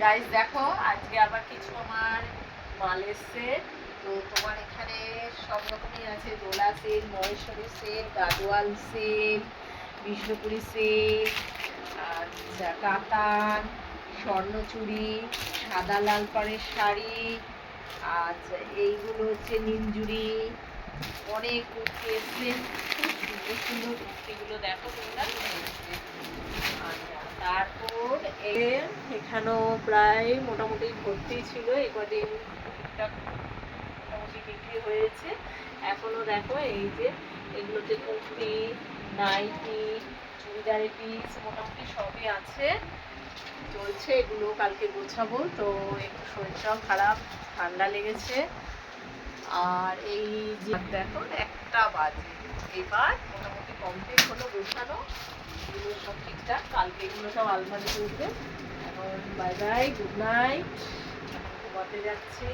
Guys দেখো, আজকে আবার কিছু আমার মাল এসছে। তো তোমার এখানে সব রকমই আছে, দোলা সেল, মহেশ্বরী সেল, গাদোয়াল সেল, বিষ্ণুপুরি সেল, আচ্ছা কাতান, স্বর্ণচুড়ি, সাদা লাল পাড়ের শাড়ি, আচ্ছা এইগুলো হচ্ছে নিমজুরি, অনেক কুর্তি এসছে। খুব সুন্দর সুন্দর কুর্তিগুলো দেখো তোমরা। আচ্ছা তারপর এখানেও প্রায় মোটামুটি ভর্তি ছিল, এ কদিন টুকটাক মোটামুটি বিক্রি হয়েছে। এখনো দেখো এই যে এগুলোতে কুর্তি, নাইটি, চুড়িদারের পিস মোটামুটি সবই আছে, চলছে। এগুলো কালকে গোছাবো। তো একটু শরীরটাও খারাপ, ঠান্ডা লেগেছে। আর এই যে দেখো 1টা বাজে, এবার মোটামুটি কমপ্লিট হলো গোছানো। এগুলো সব ঠিকঠাক, কালকে এগুলো সব আলমারিতে উঠবে। এখন বাই বাই, গুড নাইট, ঘুমাতে যাচ্ছি।